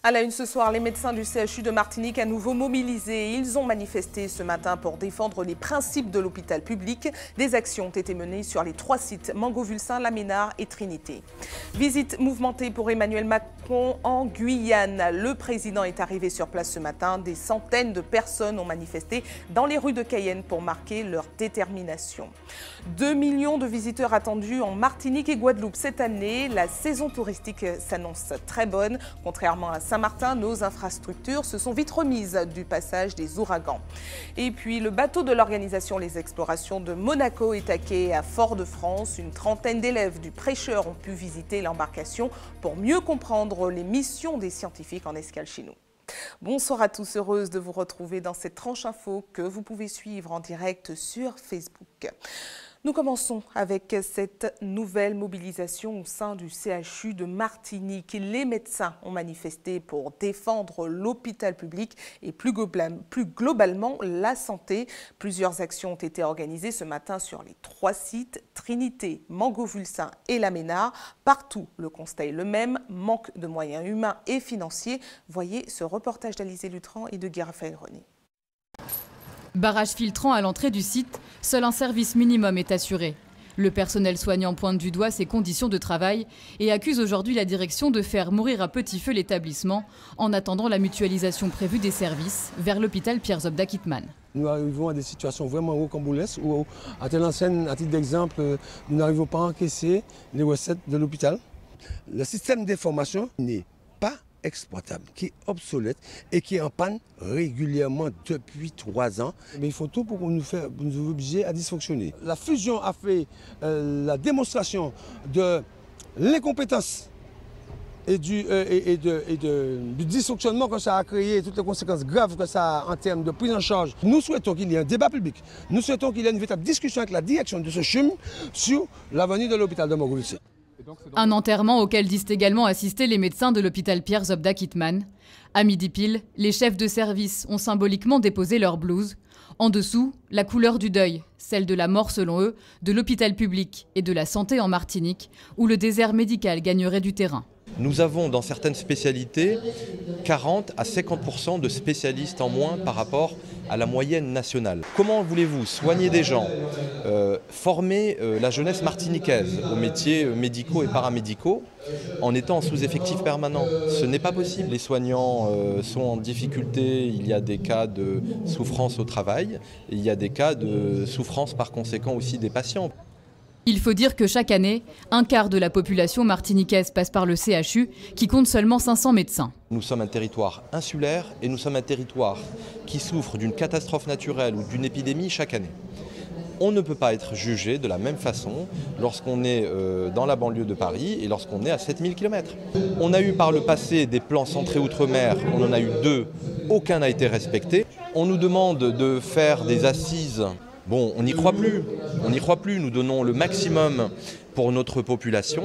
À la une ce soir, les médecins du CHU de Martinique à nouveau mobilisés. Ils ont manifesté ce matin pour défendre les principes de l'hôpital public. Des actions ont été menées sur les 3 sites, Mangovulsin, Laménard et Trinité. Visite mouvementée pour Emmanuel Macron en Guyane. Le président est arrivé sur place ce matin. Des centaines de personnes ont manifesté dans les rues de Cayenne pour marquer leur détermination. 2 millions de visiteurs attendus en Martinique et Guadeloupe cette année. La saison touristique s'annonce très bonne. Contrairement à Saint-Martin, nos infrastructures se sont vite remises du passage des ouragans. Et puis le bateau de l'organisation Les Explorations de Monaco est taqué à Fort-de-France. Une trentaine d'élèves du Prêcheur ont pu visiter l'embarcation pour mieux comprendre les missions des scientifiques en escale chez nous. Bonsoir à tous, heureuse de vous retrouver dans cette tranche info que vous pouvez suivre en direct sur Facebook. Nous commençons avec cette nouvelle mobilisation au sein du CHU de Martinique. Les médecins ont manifesté pour défendre l'hôpital public et plus globalement la santé. Plusieurs actions ont été organisées ce matin sur les 3 sites, Trinité, Mangovulsin et Laménard. Partout, le constat est le même, manque de moyens humains et financiers. Voyez ce reportage d'Alizé Lutran et de Guy Raphaël René. Barrage filtrant à l'entrée du site, seul un service minimum est assuré. Le personnel soignant pointe du doigt ses conditions de travail et accuse aujourd'hui la direction de faire mourir à petit feu l'établissement en attendant la mutualisation prévue des services vers l'hôpital Pierre-Zob d'Akitman. Nous arrivons à des situations vraiment rocambolesques où, à telle enseigne, à titre d'exemple, nous n'arrivons pas à encaisser les recettes de l'hôpital. Le système d'information n'est pas exploitable, qui est obsolète et qui est en panne régulièrement depuis 3 ans. Mais il faut tout pour nous obliger à dysfonctionner. La fusion a fait la démonstration de l'incompétence et du dysfonctionnement que ça a créé, toutes les conséquences graves que ça a en termes de prise en charge. Nous souhaitons qu'il y ait un débat public. Nous souhaitons qu'il y ait une véritable discussion avec la direction de ce CHUM sur l'avenir de l'hôpital de Mangovulsin. Un enterrement auquel disent également assister les médecins de l'hôpital Pierre-Zob d'Akitman. À midi pile, les chefs de service ont symboliquement déposé leur blouse. En dessous, la couleur du deuil, celle de la mort selon eux, de l'hôpital public et de la santé en Martinique, où le désert médical gagnerait du terrain. Nous avons dans certaines spécialités 40 à 50% de spécialistes en moins par rapport à la moyenne nationale. Comment voulez-vous soigner des gens, former la jeunesse martiniquaise aux métiers médicaux et paramédicaux en étant en sous-effectif permanent? Ce n'est pas possible. Les soignants sont en difficulté, il y a des cas de souffrance au travail, et il y a des cas de souffrance par conséquent aussi des patients. Il faut dire que chaque année, un quart de la population martiniquaise passe par le CHU, qui compte seulement 500 médecins. Nous sommes un territoire insulaire et nous sommes un territoire qui souffre d'une catastrophe naturelle ou d'une épidémie chaque année. On ne peut pas être jugé de la même façon lorsqu'on est dans la banlieue de Paris et lorsqu'on est à 7000 km. On a eu par le passé des plans centrés outre-mer, on en a eu 2, aucun n'a été respecté. On nous demande de faire des assises. Bon, on n'y croit plus. On n'y croit plus. Nous donnons le maximum pour notre population.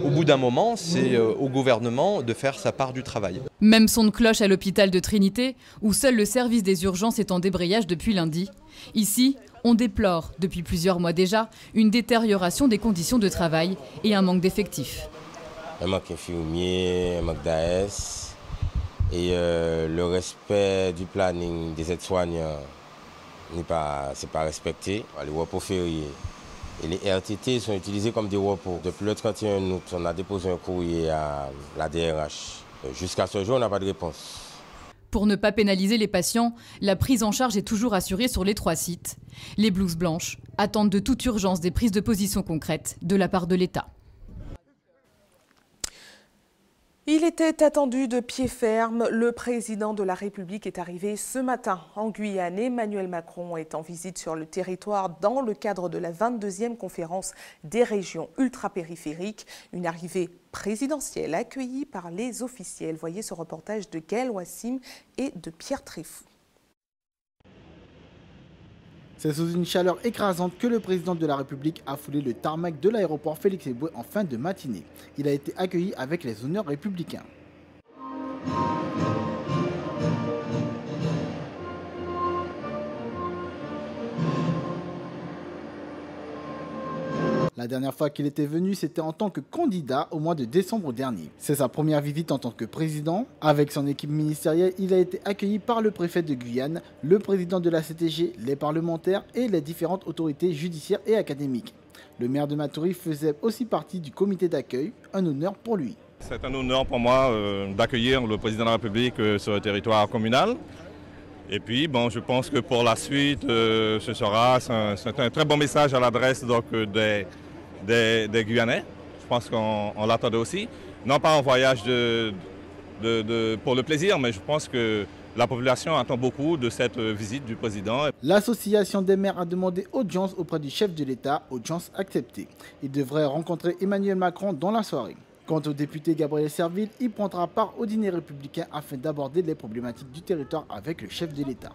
Au bout d'un moment, c'est au gouvernement de faire sa part du travail. Même son de cloche à l'hôpital de Trinité, où seul le service des urgences est en débrayage depuis lundi. Ici, on déplore, depuis plusieurs mois déjà, une détérioration des conditions de travail et un manque d'effectifs. Un manque d'infirmiers, un manque d'AS et le respect du planning des aides-soignants. C'est pas respecté. Les repos fériés et les RTT sont utilisés comme des repos. Depuis le 31 août, on a déposé un courrier à la DRH. Jusqu'à ce jour, on n'a pas de réponse. Pour ne pas pénaliser les patients, la prise en charge est toujours assurée sur les 3 sites. Les blouses blanches attendent de toute urgence des prises de position concrètes de la part de l'État. Il était attendu de pied ferme. Le président de la République est arrivé ce matin en Guyane. Emmanuel Macron est en visite sur le territoire dans le cadre de la 22e conférence des régions ultrapériphériques. Une arrivée présidentielle accueillie par les officiels. Voyez ce reportage de Gaël Wassim et de Pierre Tréfou. C'est sous une chaleur écrasante que le président de la République a foulé le tarmac de l'aéroport Félix-Éboué en fin de matinée. Il a été accueilli avec les honneurs républicains. La dernière fois qu'il était venu, c'était en tant que candidat au mois de décembre dernier. C'est sa première visite en tant que président. Avec son équipe ministérielle, il a été accueilli par le préfet de Guyane, le président de la CTG, les parlementaires et les différentes autorités judiciaires et académiques. Le maire de Matoury faisait aussi partie du comité d'accueil, un honneur pour lui. C'est un honneur pour moi d'accueillir le président de la République sur le territoire communal. Et puis, bon, je pense que pour la suite, c'est un très bon message à l'adresse des Guyanais. Je pense qu'on l'attendait aussi. Non pas un voyage pour le plaisir, mais je pense que la population attend beaucoup de cette visite du président. L'association des maires a demandé audience auprès du chef de l'État, audience acceptée. Il devrait rencontrer Emmanuel Macron dans la soirée. Quant au député Gabriel Serville, il prendra part au dîner républicain afin d'aborder les problématiques du territoire avec le chef de l'État.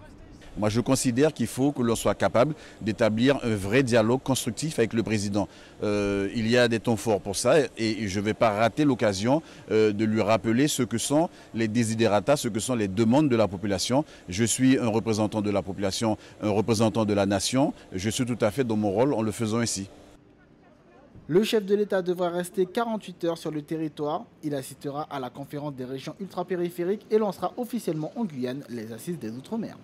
Moi, je considère qu'il faut que l'on soit capable d'établir un vrai dialogue constructif avec le président. Il y a des temps forts pour ça et je ne vais pas rater l'occasion de lui rappeler ce que sont les desiderata, ce que sont les demandes de la population. Je suis un représentant de la population, un représentant de la nation. Je suis tout à fait dans mon rôle en le faisant ici. Le chef de l'État devra rester 48 heures sur le territoire. Il assistera à la conférence des régions ultrapériphériques et lancera officiellement en Guyane les assises des Outre-mer.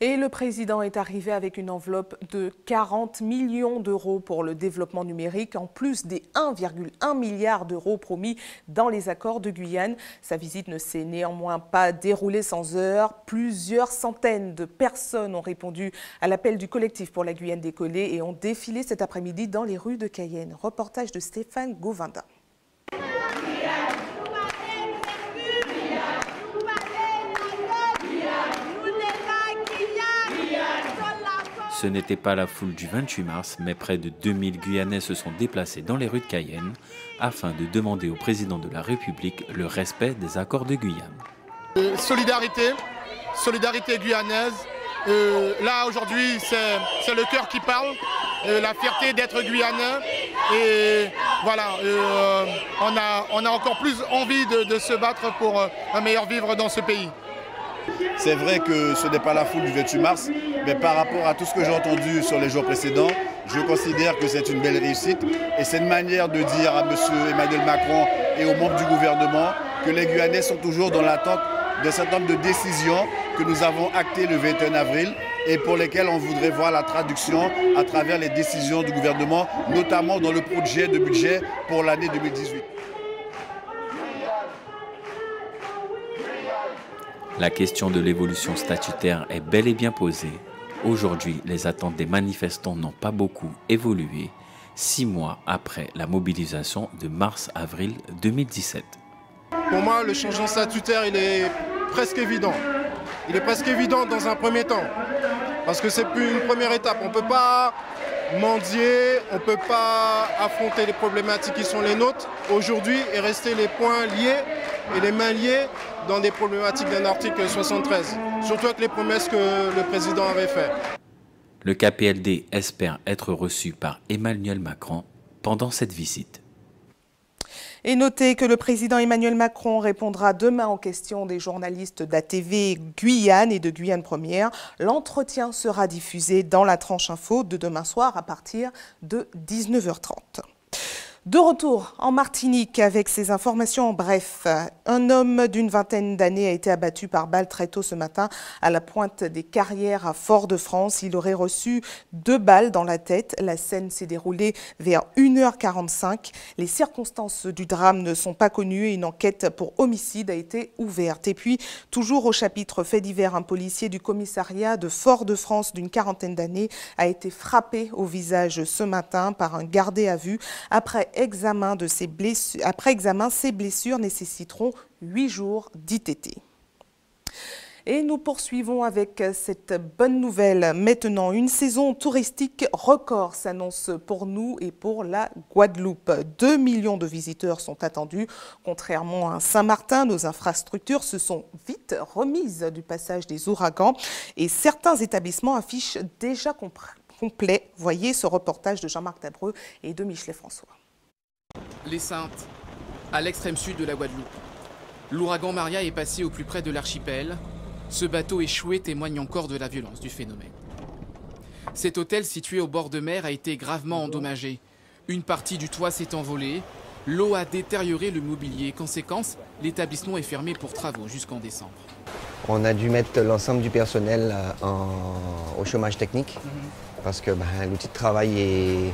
Et le président est arrivé avec une enveloppe de 40 millions d'euros pour le développement numérique, en plus des 1,1 milliard d'euros promis dans les accords de Guyane. Sa visite ne s'est néanmoins pas déroulée sans heurts. Plusieurs centaines de personnes ont répondu à l'appel du collectif pour la Guyane décollée et ont défilé cet après-midi dans les rues de Cayenne. Reportage de Stéphane Govinda. Ce n'était pas la foule du 28 mars, mais près de 2000 Guyanais se sont déplacés dans les rues de Cayenne afin de demander au président de la République le respect des accords de Guyane. Solidarité guyanaise. Là aujourd'hui, c'est le cœur qui parle, la fierté d'être guyanais. Et voilà, on a encore plus envie de se battre pour un meilleur vivre dans ce pays. C'est vrai que ce n'est pas la foule du 28 mars, mais par rapport à tout ce que j'ai entendu sur les jours précédents, je considère que c'est une belle réussite. Et c'est une manière de dire à M. Emmanuel Macron et aux membres du gouvernement que les Guyanais sont toujours dans l'attente d'un certain nombre de décisions que nous avons actées le 21 avril et pour lesquelles on voudrait voir la traduction à travers les décisions du gouvernement, notamment dans le projet de budget pour l'année 2018. La question de l'évolution statutaire est bel et bien posée. Aujourd'hui, les attentes des manifestants n'ont pas beaucoup évolué, 6 mois après la mobilisation de mars-avril 2017. Pour moi, le changement statutaire, il est presque évident. Il est presque évident dans un premier temps, parce que c'est plus une première étape. On ne peut pas mendier, on ne peut pas affronter les problématiques qui sont les nôtres aujourd'hui et rester les poings liés et les mains liées dans des problématiques d'un article 73, surtout avec les promesses que le président avait faites. Le KPLD espère être reçu par Emmanuel Macron pendant cette visite. Et notez que le président Emmanuel Macron répondra demain aux questions des journalistes d'ATV Guyane et de Guyane Première. L'entretien sera diffusé dans la tranche info de demain soir à partir de 19h30. De retour en Martinique avec ces informations en bref. Un homme d'une vingtaine d'années a été abattu par balle très tôt ce matin à la pointe des Carrières à Fort-de-France. Il aurait reçu 2 balles dans la tête. La scène s'est déroulée vers 1h45. Les circonstances du drame ne sont pas connues et une enquête pour homicide a été ouverte. Et puis, toujours au chapitre fait divers, un policier du commissariat de Fort-de-France d'une quarantaine d'années a été frappé au visage ce matin par un gardé à vue. Après examen, ses blessures nécessiteront 8 jours d'ITT. Et nous poursuivons avec cette bonne nouvelle. Maintenant, une saison touristique record s'annonce pour nous et pour la Guadeloupe. 2 millions de visiteurs sont attendus. Contrairement à Saint-Martin, nos infrastructures se sont vite remises du passage des ouragans et certains établissements affichent déjà complet. Voyez ce reportage de Jean-Marc Dabreux et de Michelet François. Les Saintes, à l'extrême sud de la Guadeloupe. L'ouragan Maria est passé au plus près de l'archipel. Ce bateau échoué témoigne encore de la violence du phénomène. Cet hôtel situé au bord de mer a été gravement endommagé. Une partie du toit s'est envolée. L'eau a détérioré le mobilier. Conséquence, l'établissement est fermé pour travaux jusqu'en décembre. On a dû mettre l'ensemble du personnel au chômage technique parce que l'outil de travail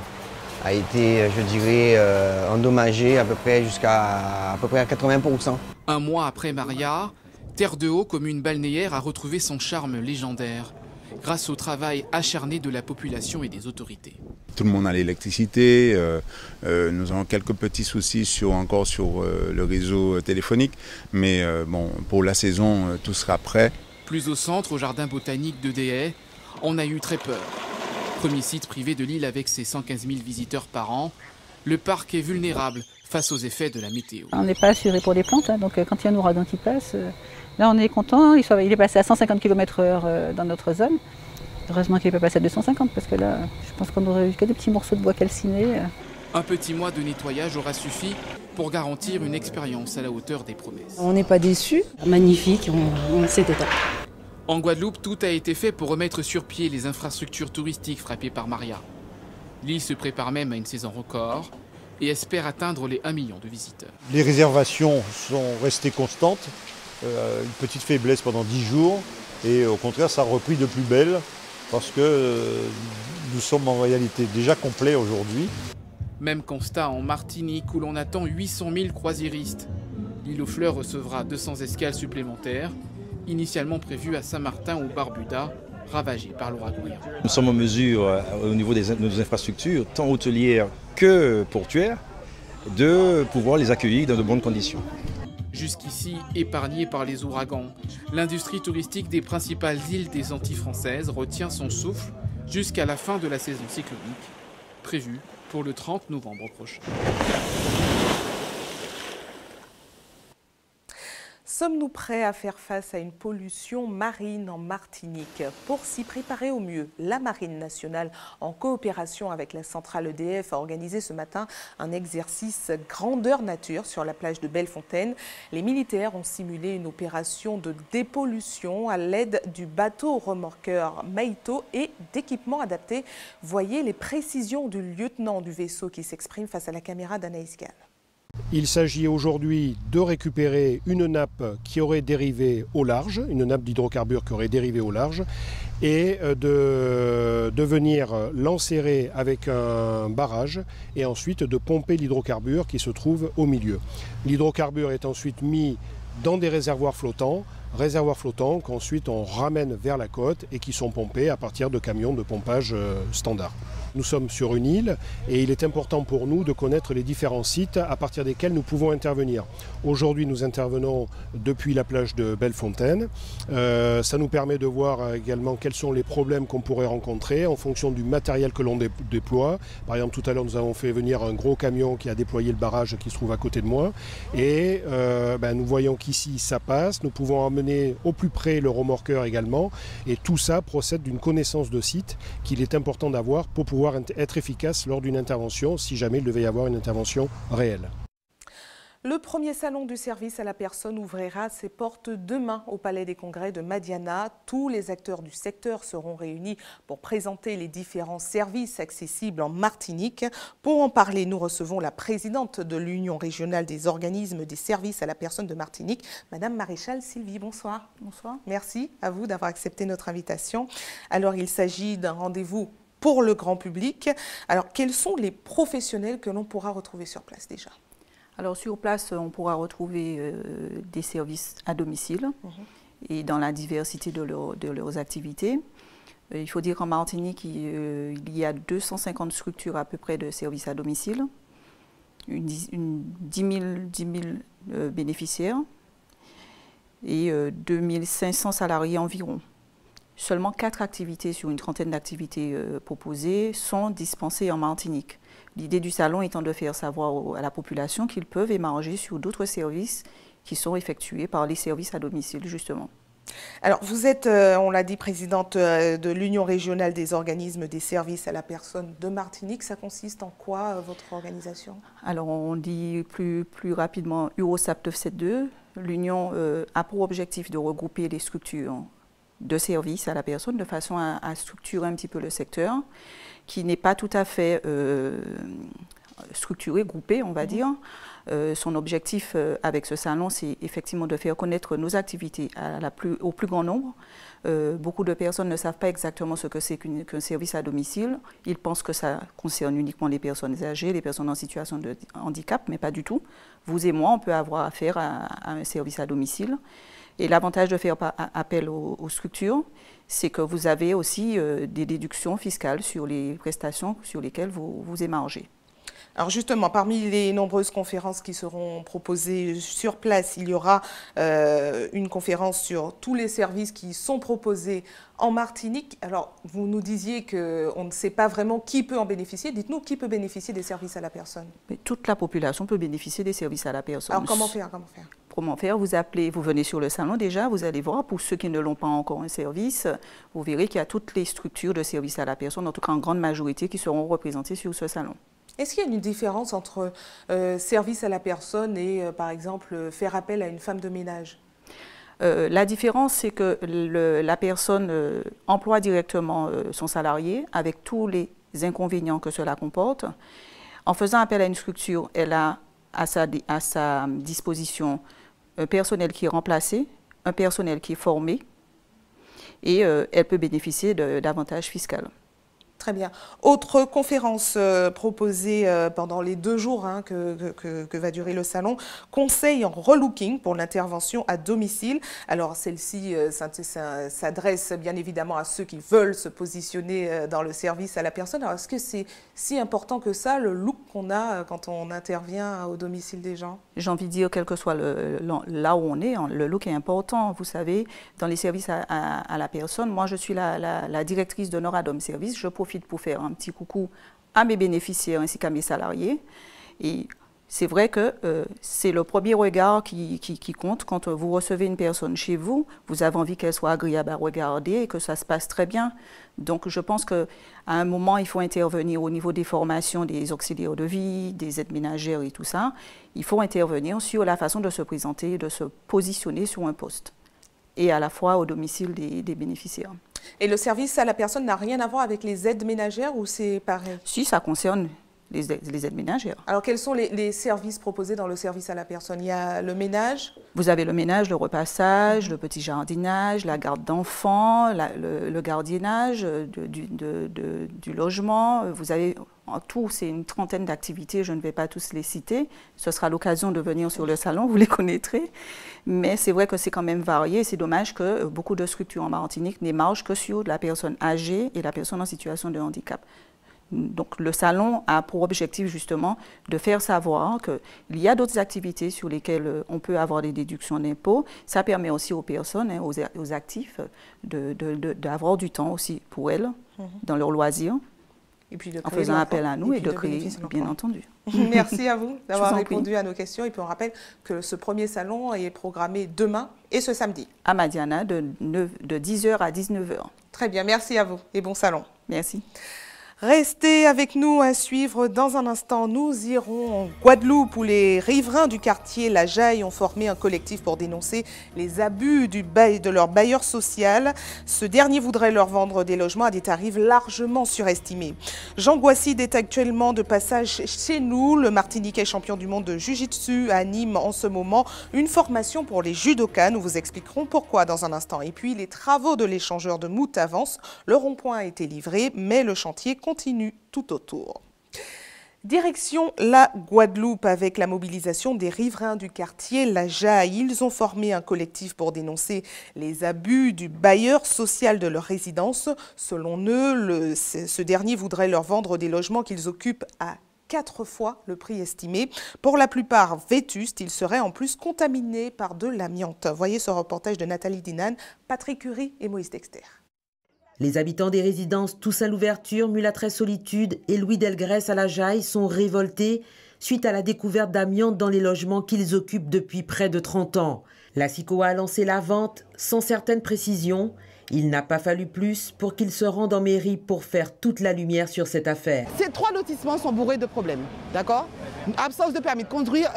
a été, je dirais, endommagé à peu près à 80%. Un mois après Maria, Terre de Haut, commune balnéaire, a retrouvé son charme légendaire grâce au travail acharné de la population et des autorités. Tout le monde a l'électricité, nous avons quelques petits soucis encore sur le réseau téléphonique, mais pour la saison, tout sera prêt. Plus au centre, au jardin botanique de Déhay, on a eu très peur. Premier site privé de l'île avec ses 115 000 visiteurs par an, le parc est vulnérable face aux effets de la météo. On n'est pas assuré pour les plantes, donc quand il y a un ouragan qui passe, là on est content, il est passé à 150 km/h dans notre zone. Heureusement qu'il n'est pas passé à 250 parce que là, je pense qu'on aurait eu que des petits morceaux de bois calcinés. Un petit mois de nettoyage aura suffi pour garantir une expérience à la hauteur des promesses. On n'est pas déçus, magnifique, c'était top. En Guadeloupe, tout a été fait pour remettre sur pied les infrastructures touristiques frappées par Maria. L'île se prépare même à une saison record et espère atteindre les 1 million de visiteurs. Les réservations sont restées constantes, une petite faiblesse pendant 10 jours et au contraire ça a repris de plus belle parce que nous sommes en réalité déjà complets aujourd'hui. Même constat en Martinique où l'on attend 800 000 croisiéristes. L'île aux Fleurs recevra 200 escales supplémentaires, initialement prévues à Saint-Martin ou Barbuda, ravagées par l'ouragan. Nous sommes en mesure, au niveau de nos infrastructures, tant hôtelières que portuaires, de pouvoir les accueillir dans de bonnes conditions. Jusqu'ici épargnée par les ouragans, l'industrie touristique des principales îles des Antilles françaises retient son souffle jusqu'à la fin de la saison cyclonique, prévue pour le 30 novembre prochain. Sommes-nous prêts à faire face à une pollution marine en Martinique? Pour s'y préparer au mieux, la Marine nationale, en coopération avec la centrale EDF, a organisé ce matin un exercice grandeur nature sur la plage de Bellefontaine. Les militaires ont simulé une opération de dépollution à l'aide du bateau remorqueur Maïto et d'équipements adaptés. Voyez les précisions du lieutenant du vaisseau qui s'exprime face à la caméra d'Anaïs Gall. Il s'agit aujourd'hui de récupérer une nappe qui aurait dérivé au large, une nappe d'hydrocarbures qui aurait dérivé au large, et de venir l'enserrer avec un barrage et ensuite de pomper l'hydrocarbure qui se trouve au milieu. L'hydrocarbure est ensuite mis dans des réservoirs flottants qu'ensuite on ramène vers la côte et qui sont pompés à partir de camions de pompage standard. Nous sommes sur une île et il est important pour nous de connaître les différents sites à partir desquels nous pouvons intervenir. Aujourd'hui, nous intervenons depuis la plage de Bellefontaine. Ça nous permet de voir également quels sont les problèmes qu'on pourrait rencontrer en fonction du matériel que l'on déploie. Par exemple, tout à l'heure, nous avons fait venir un gros camion qui a déployé le barrage qui se trouve à côté de moi. Et nous voyons qu'ici, ça passe. Nous pouvons emmener au plus près le remorqueur également. Et tout ça procède d'une connaissance de site qu'il est important d'avoir pour pouvoir être efficace lors d'une intervention, si jamais il devait y avoir une intervention réelle. Le premier salon du service à la personne ouvrira ses portes demain au Palais des Congrès de Madiana. Tous les acteurs du secteur seront réunis pour présenter les différents services accessibles en Martinique. Pour en parler, nous recevons la présidente de l'Union régionale des organismes des services à la personne de Martinique, Madame Maréchal Sylvie. Bonsoir. Bonsoir. Merci à vous d'avoir accepté notre invitation. Alors, il s'agit d'un rendez-vous pour le grand public. Alors, quels sont les professionnels que l'on pourra retrouver sur place déjà ? Alors, sur place, on pourra retrouver des services à domicile et dans la diversité de leurs activités. Il faut dire qu'en Martinique, il y a 250 structures à peu près de services à domicile, 10 000 bénéficiaires et 2500 salariés environ. Seulement 4 activités sur une trentaine d'activités proposées sont dispensées en Martinique. L'idée du salon étant de faire savoir à la population qu'ils peuvent émarger sur d'autres services qui sont effectués par les services à domicile, justement. Alors, vous êtes, on l'a dit, présidente de l'Union régionale des organismes des services à la personne de Martinique. Ça consiste en quoi, votre organisation? Alors, on dit plus rapidement UROSAP 972. L'Union a pour objectif de regrouper les structures de services à la personne, de façon à structurer un petit peu le secteur, qui n'est pas tout à fait structuré, groupé, on va dire. Son objectif avec ce salon, c'est effectivement de faire connaître nos activités au plus grand nombre. Beaucoup de personnes ne savent pas exactement ce que c'est qu'un service à domicile. Ils pensent que ça concerne uniquement les personnes âgées, les personnes en situation de handicap, mais pas du tout. Vous et moi, on peut avoir affaire à un service à domicile. Et l'avantage de faire appel aux structures, c'est que vous avez aussi des déductions fiscales sur les prestations sur lesquelles vous émargez. Alors justement, parmi les nombreuses conférences qui seront proposées sur place, il y aura une conférence sur tous les services qui sont proposés en Martinique. Alors, vous nous disiez qu'on ne sait pas vraiment qui peut en bénéficier. Dites-nous, qui peut bénéficier des services à la personne? Mais toute la population peut bénéficier des services à la personne. Alors, comment faire? Comment faire? Vous appelez, vous venez sur le salon déjà, vous allez voir, pour ceux qui ne l'ont pas encore un service, vous verrez qu'il y a toutes les structures de services à la personne, en tout cas en grande majorité, qui seront représentées sur ce salon. Est-ce qu'il y a une différence entre service à la personne et, par exemple, faire appel à une femme de ménage? La différence, c'est que la personne emploie directement son salarié avec tous les inconvénients que cela comporte. En faisant appel à une structure, elle a à sa disposition un personnel qui est remplacé, un personnel qui est formé et elle peut bénéficier d'avantages fiscaux. Très bien. Autre conférence proposée pendant les 2 jours que va durer le salon, conseil en relooking pour l'intervention à domicile. Alors celle-ci s'adresse bien évidemment à ceux qui veulent se positionner dans le service à la personne. Alors est-ce que c'est si important que ça, le look qu'on a quand on intervient au domicile des gens? J'ai envie de dire, quel que soit là où on est, le look est important. Vous savez, dans les services à la personne, moi je suis la directrice de Noradom Service. Je profite pour faire un petit coucou à mes bénéficiaires ainsi qu'à mes salariés. Et c'est vrai que c'est le premier regard qui compte. Quand vous recevez une personne chez vous, vous avez envie qu'elle soit agréable à regarder et que ça se passe très bien. Donc je pense qu'à un moment, il faut intervenir au niveau des formations des auxiliaires de vie, des aides ménagères et tout ça. Il faut intervenir sur la façon de se présenter, de se positionner sur un poste. Et à la fois au domicile des bénéficiaires. Et le service à la personne n'a rien à voir avec les aides ménagères ou c'est pareil? Si, ça concerne les aides ménagères. Alors quels sont les services proposés dans le service à la personne? Il y a le ménage? Vous avez le ménage, le repassage, le petit jardinage, la garde d'enfants, le gardiennage du logement. Vous avez en tout, c'est une trentaine d'activités, je ne vais pas tous les citer. Ce sera l'occasion de venir sur le salon, vous les connaîtrez. Mais c'est vrai que c'est quand même varié. C'est dommage que beaucoup de structures en Martinique n'émargent que sur la personne âgée et la personne en situation de handicap. Donc le salon a pour objectif justement de faire savoir qu'il y a d'autres activités sur lesquelles on peut avoir des déductions d'impôts. Ça permet aussi aux personnes, aux actifs, d'avoir du temps aussi pour elles, dans leurs loisirs. Et puis en faisant appel à nous et de créer, bien entendu. Merci à vous d'avoir répondu à nos questions. Et puis on rappelle que ce premier salon est programmé demain et ce samedi. À Madiana, de 10h à 19h. Très bien, merci à vous et bon salon. Merci. Restez avec nous à suivre. Dans un instant, nous irons en Guadeloupe où les riverains du quartier La Jaille ont formé un collectif pour dénoncer les abus de leur bailleur social. Ce dernier voudrait leur vendre des logements à des tarifs largement surestimés. Jean Gouasside est actuellement de passage chez nous. Le Martiniquais champion du monde de Jiu-Jitsu anime en ce moment une formation pour les judokas. Nous vous expliquerons pourquoi dans un instant. Et puis, les travaux de l'échangeur de Mout avancent. Le rond-point a été livré, mais le chantier continue tout autour. Direction la Guadeloupe avec la mobilisation des riverains du quartier La Jaille. Ils ont formé un collectif pour dénoncer les abus du bailleur social de leur résidence. Selon eux, ce dernier voudrait leur vendre des logements qu'ils occupent à 4 fois le prix estimé. Pour la plupart vétustes, ils seraient en plus contaminés par de l'amiante. Voyez ce reportage de Nathalie Dinan, Patrick Curie et Moïse Dexter. Les habitants des résidences Tous à l'ouverture, Mulâtresse Solitude et Louis Delgrès à La Jaille sont révoltés suite à la découverte d'amiante dans les logements qu'ils occupent depuis près de 30 ans. La SICOA a lancé la vente sans certaines précisions. Il n'a pas fallu plus pour qu'ils se rendent en mairie pour faire toute la lumière sur cette affaire. Ces 3 lotissements sont bourrés de problèmes, d'accord? Absence de permis de construire,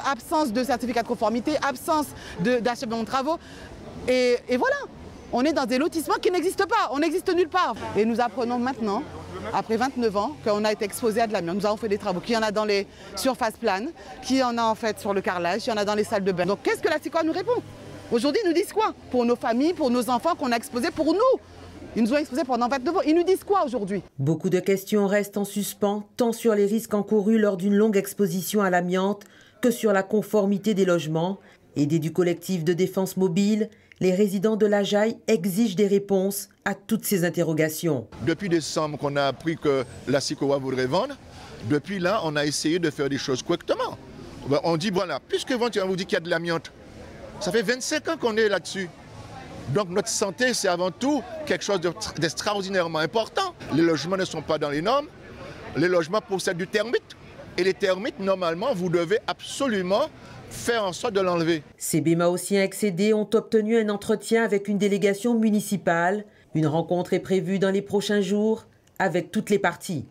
absence de certificat de conformité, absence d'achèvement de travaux. Et voilà. On est dans des lotissements qui n'existent pas, on n'existe nulle part. Et nous apprenons maintenant, après 29 ans, qu'on a été exposé à de l'amiante. Nous avons fait des travaux, qu'il y en a dans les surfaces planes, qu'il y en a en fait sur le carrelage, qu'il y en a dans les salles de bain. Donc qu'est-ce que la CICOA nous répond? Aujourd'hui, ils nous disent quoi? Pour nos familles, pour nos enfants qu'on a exposés, pour nous. Ils nous ont exposés pendant 29 ans. Ils nous disent quoi aujourd'hui? Beaucoup de questions restent en suspens, tant sur les risques encourus lors d'une longue exposition à l'amiante que sur la conformité des logements. Aidés du collectif de défense mobile, les résidents de la Jaille exigent des réponses à toutes ces interrogations. Depuis décembre qu'on a appris que la CICOA voudrait vendre, depuis là, on a essayé de faire des choses correctement. On dit, voilà, puisque on vous dit qu'il y a de l'amiante, ça fait 25 ans qu'on est là-dessus. Donc notre santé, c'est avant tout quelque chose d'extraordinairement important. Les logements ne sont pas dans les normes. Les logements possèdent du thermite. Et les termites, normalement, vous devez absolument faire en sorte de l'enlever. Ces bémaotiens excédés ont obtenu un entretien avec une délégation municipale. Une rencontre est prévue dans les prochains jours avec toutes les parties.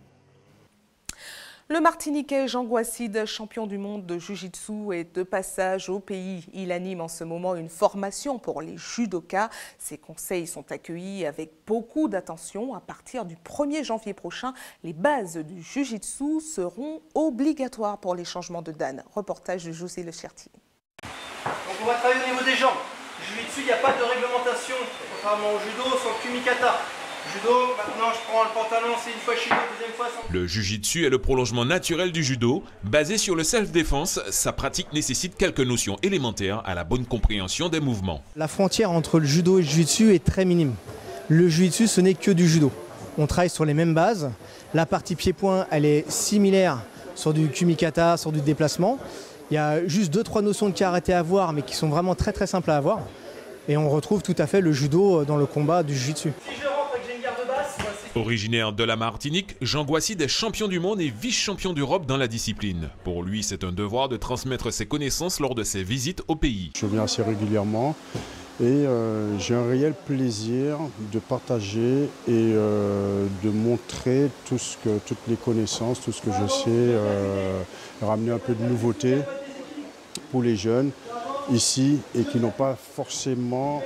Le Martiniquais Jean Gouasside, champion du monde de Jiu-Jitsu, est de passage au pays. Il anime en ce moment une formation pour les judokas. Ses conseils sont accueillis avec beaucoup d'attention. À partir du 1er janvier prochain, les bases du Jiu-Jitsu seront obligatoires pour les changements de dan. Reportage de José Le Cherti. Donc on va travailler au niveau des jambes. Jiu-Jitsu, il n'y a pas de réglementation, contrairement au judo, sans le kumikata. Judo, maintenant je prends le pantalon, c'est une fois chez nous, deuxième fois sans... Le Jiu-Jitsu est le prolongement naturel du judo. Basé sur le self-défense, sa pratique nécessite quelques notions élémentaires à la bonne compréhension des mouvements. La frontière entre le judo et le Jiu-Jitsu est très minime. Le Jiu-Jitsu, ce n'est que du judo. On travaille sur les mêmes bases. La partie pied-point, elle est similaire sur du kumikata, sur du déplacement. Il y a juste 2-3 notions de karaté à voir, mais qui sont vraiment très très simples à avoir. Et on retrouve tout à fait le judo dans le combat du Jiu-Jitsu. Originaire de la Martinique, Jean Gouasside est champion du monde et vice-champion d'Europe dans la discipline. Pour lui, c'est un devoir de transmettre ses connaissances lors de ses visites au pays. Je viens assez régulièrement et j'ai un réel plaisir de partager et de montrer toutes les connaissances, tout ce que je sais, ramener un peu de nouveauté pour les jeunes ici et qui n'ont pas forcément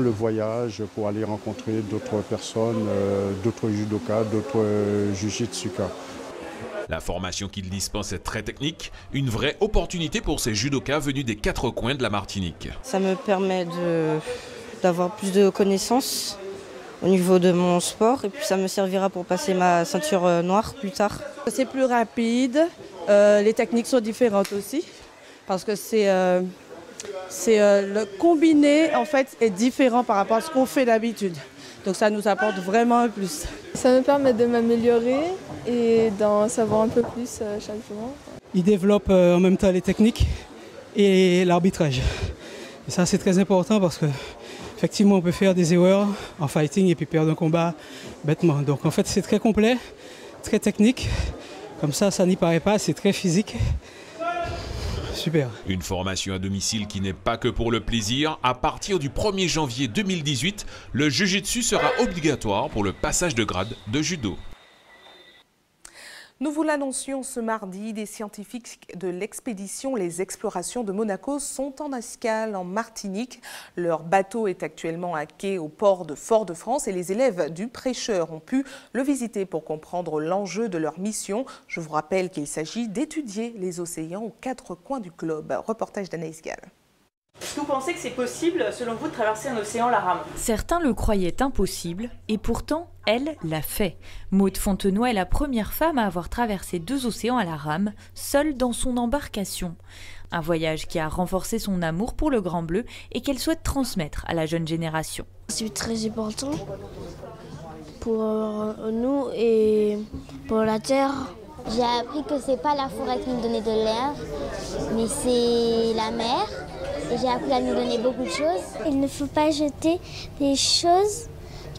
le voyage pour aller rencontrer d'autres personnes, d'autres judokas, d'autres jujitsukas. La formation qu'il dispense est très technique, une vraie opportunité pour ces judokas venus des 4 coins de la Martinique. Ça me permet d'avoir plus de connaissances au niveau de mon sport et puis ça me servira pour passer ma ceinture noire plus tard. C'est plus rapide, les techniques sont différentes aussi parce que le combiné en fait est différent par rapport à ce qu'on fait d'habitude. Donc ça nous apporte vraiment un plus. Ça me permet de m'améliorer et d'en savoir un peu plus chaque jour. Il développe en même temps les techniques et l'arbitrage. Et ça c'est très important parce que effectivement on peut faire des erreurs en fighting et puis perdre un combat bêtement. Donc en fait c'est très complet, très technique. Comme ça n'y paraît pas, c'est très physique. Super. Une formation à domicile qui n'est pas que pour le plaisir. À partir du 1er janvier 2018, le Jiu-Jitsu sera obligatoire pour le passage de grade de judo. Nous vous l'annoncions ce mardi, des scientifiques de l'expédition Les Explorations de Monaco sont en escale en Martinique. Leur bateau est actuellement à quai au port de Fort-de-France et les élèves du prêcheur ont pu le visiter pour comprendre l'enjeu de leur mission. Je vous rappelle qu'il s'agit d'étudier les océans aux 4 coins du globe. Reportage d'Anaïs Gall. Est-ce que vous pensez que c'est possible, selon vous, de traverser un océan à la rame? Certains le croyaient impossible, et pourtant, elle l'a fait. Maude Fontenoy est la première femme à avoir traversé 2 océans à la rame, seule dans son embarcation. Un voyage qui a renforcé son amour pour le Grand Bleu et qu'elle souhaite transmettre à la jeune génération. C'est très important pour nous et pour la Terre. J'ai appris que c'est pas la forêt qui nous donnait de l'air, mais c'est la mer. Et j'ai appris à nous donner beaucoup de choses. Il ne faut pas jeter des choses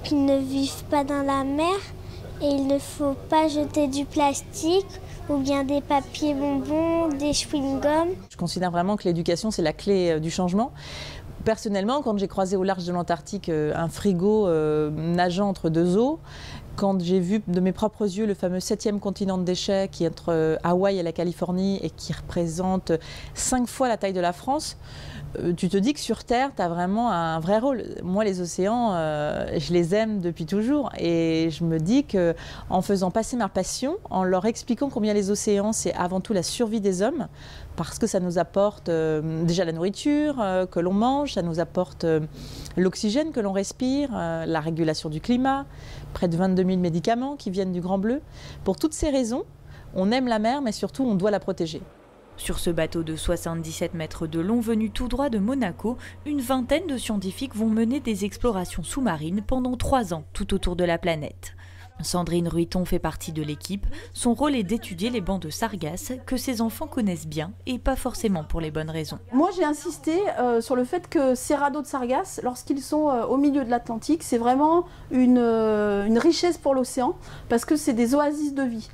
qui ne vivent pas dans la mer. Et il ne faut pas jeter du plastique ou bien des papiers bonbons, des chewing-gums. Je considère vraiment que l'éducation, c'est la clé du changement. Personnellement, quand j'ai croisé au large de l'Antarctique un frigo nageant entre 2 eaux, Quand j'ai vu de mes propres yeux le fameux 7e continent de déchets qui est entre Hawaï et la Californie et qui représente 5 fois la taille de la France, tu te dis que sur Terre, tu as vraiment un vrai rôle. Moi, les océans, je les aime depuis toujours et je me dis qu'en faisant passer ma passion, en leur expliquant combien les océans, c'est avant tout la survie des hommes, parce que ça nous apporte déjà la nourriture que l'on mange, ça nous apporte l'oxygène que l'on respire, la régulation du climat, près de 22 000 médicaments qui viennent du Grand Bleu. Pour toutes ces raisons, on aime la mer, mais surtout on doit la protéger. Sur ce bateau de 77 mètres de long venu tout droit de Monaco, une vingtaine de scientifiques vont mener des explorations sous-marines pendant 3 ans tout autour de la planète. Sandrine Ruiton fait partie de l'équipe. Son rôle est d'étudier les bancs de sargasses que ses enfants connaissent bien et pas forcément pour les bonnes raisons. Moi j'ai insisté sur le fait que ces radeaux de sargasses, lorsqu'ils sont au milieu de l'Atlantique, c'est vraiment une richesse pour l'océan parce que c'est des oasis de vie.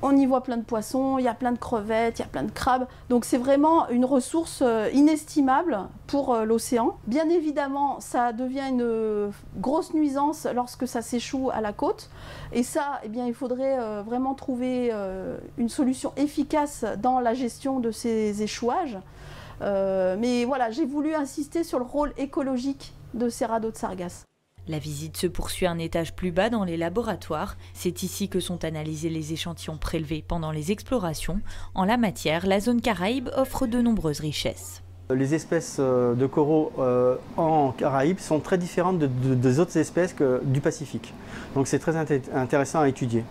On y voit plein de poissons, il y a plein de crevettes, il y a plein de crabes. Donc c'est vraiment une ressource inestimable pour l'océan. Bien évidemment, ça devient une grosse nuisance lorsque ça s'échoue à la côte. Et ça, eh bien, il faudrait vraiment trouver une solution efficace dans la gestion de ces échouages. Mais voilà, j'ai voulu insister sur le rôle écologique de ces radeaux de sargasses. La visite se poursuit un étage plus bas dans les laboratoires. C'est ici que sont analysés les échantillons prélevés pendant les explorations. En la matière, la zone Caraïbes offre de nombreuses richesses. Les espèces de coraux en Caraïbes sont très différentes des autres espèces du Pacifique. Donc c'est très intéressant à étudier.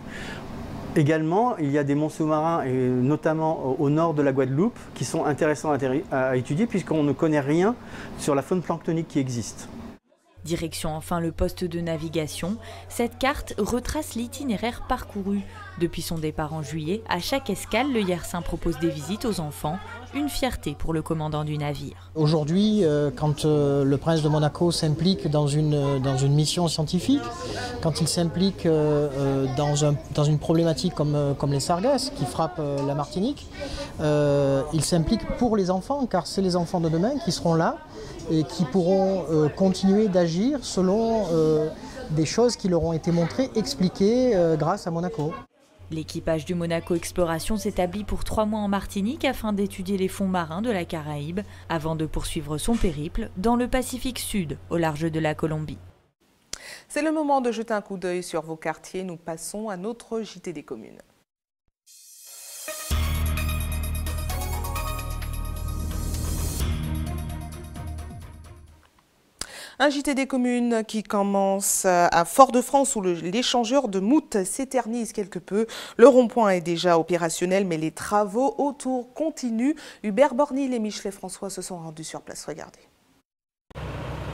Également, il y a des monts sous-marins, et notamment au nord de la Guadeloupe, qui sont intéressants à étudier puisqu'on ne connaît rien sur la faune planctonique qui existe. Direction enfin le poste de navigation. Cette carte retrace l'itinéraire parcouru. Depuis son départ en juillet, à chaque escale, le Yersin propose des visites aux enfants. Une fierté pour le commandant du navire. Aujourd'hui, quand le prince de Monaco s'implique dans une mission scientifique, quand il s'implique dans une problématique comme les sargasses qui frappent la Martinique, il s'implique pour les enfants, car c'est les enfants de demain qui seront là et qui pourront continuer d'agir selon des choses qui leur ont été montrées, expliquées grâce à Monaco. L'équipage du Monaco Exploration s'établit pour 3 mois en Martinique afin d'étudier les fonds marins de la Caraïbe, avant de poursuivre son périple dans le Pacifique Sud, au large de la Colombie. C'est le moment de jeter un coup d'œil sur vos quartiers. Nous passons à notre JT des communes. Un JT des communes qui commence à Fort-de-France où l'échangeur de Mout s'éternise quelque peu. Le rond-point est déjà opérationnel mais les travaux autour continuent. Hubert Bornil et Michelet François se sont rendus sur place. Regardez.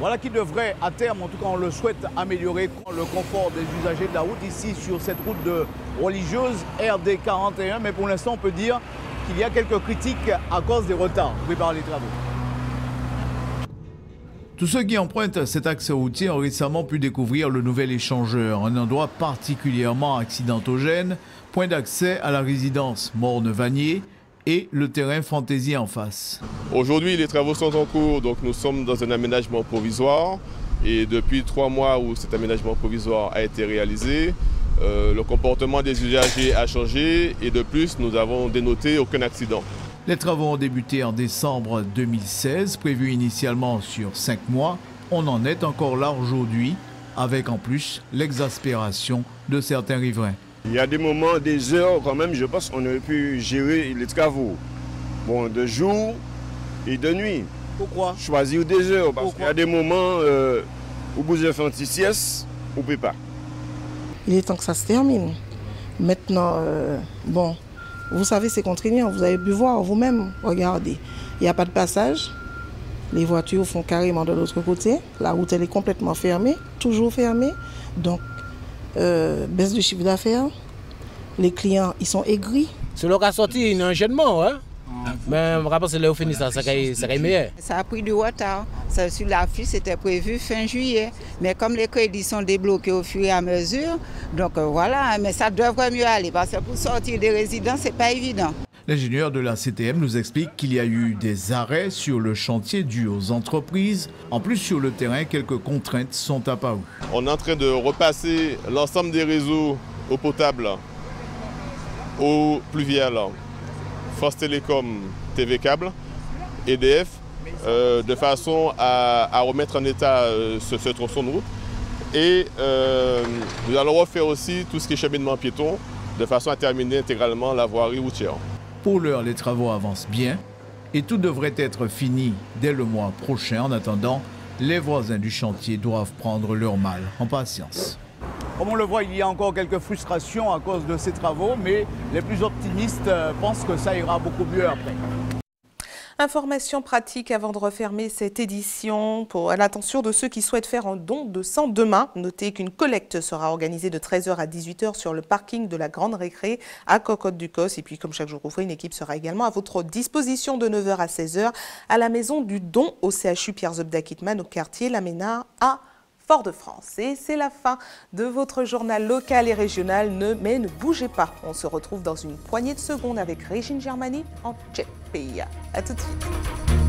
Voilà qui devrait à terme, en tout cas on le souhaite, améliorer le confort des usagers de la route ici sur cette route de religieuse RD 41. Mais pour l'instant on peut dire qu'il y a quelques critiques à cause des retards pris par les travaux. Tous ceux qui empruntent cet axe routier ont récemment pu découvrir le nouvel échangeur, un endroit particulièrement accidentogène, point d'accès à la résidence Morne-Vanier et le terrain Fantaisie en face. Aujourd'hui, les travaux sont en cours, donc nous sommes dans un aménagement provisoire et depuis 3 mois où cet aménagement provisoire a été réalisé, le comportement des usagers a changé et de plus, nous avons dénoté aucun accident. Les travaux ont débuté en décembre 2016, prévus initialement sur 5 mois. On en est encore là aujourd'hui, avec en plus l'exaspération de certains riverains. Il y a des moments, des heures quand même, je pense qu'on aurait pu gérer les travaux. Bon, de jour et de nuit. Pourquoi? Choisir des heures, parce qu'il y a des moments où vous avez fait un petit sieste, on ne peut pas. Il est temps que ça se termine. Maintenant, bon... Vous savez, c'est contraignant, vous avez pu voir vous-même, regardez, il n'y a pas de passage, les voitures font carrément de l'autre côté, la route elle est complètement fermée, toujours fermée, donc baisse de chiffre d'affaires, les clients ils sont aigris. C'est le cas sorti, il y a un enchaînement, hein? Mais je pense que c'est là où finit ça est meilleur. Ça a pris du retard. Sur l'affiche, c'était prévu fin juillet. Mais comme les crédits sont débloqués au fur et à mesure, donc voilà, mais ça devrait mieux aller parce que pour sortir des résidents, ce n'est pas évident. L'ingénieur de la CTM nous explique qu'il y a eu des arrêts sur le chantier dus aux entreprises. En plus, sur le terrain, quelques contraintes sont apparues. On est en train de repasser l'ensemble des réseaux eau potable, eau pluviale, France Télécom, TV Câble, EDF, de façon à remettre en état ce tronçon de route. Et nous allons refaire aussi tout ce qui est cheminement piéton, de façon à terminer intégralement la voirie routière. Pour l'heure, les travaux avancent bien et tout devrait être fini dès le mois prochain. En attendant, les voisins du chantier doivent prendre leur mal en patience. Comme on le voit, il y a encore quelques frustrations à cause de ces travaux, mais les plus optimistes pensent que ça ira beaucoup mieux après. Information pratique avant de refermer cette édition à l'attention de ceux qui souhaitent faire un don de sang demain. Notez qu'une collecte sera organisée de 13h à 18h sur le parking de la Grande Récré à Cocotte-du-Cos. Et puis comme chaque jour ouvré, une équipe sera également à votre disposition de 9h à 16h à la maison du don au CHU Pierre-Zobda Kittmann au quartier La Ménard à Fort-de-France. Et c'est la fin de votre journal local et régional. Mais ne bougez pas. On se retrouve dans une poignée de secondes avec Régine Germani en Tchèque. À tout de suite.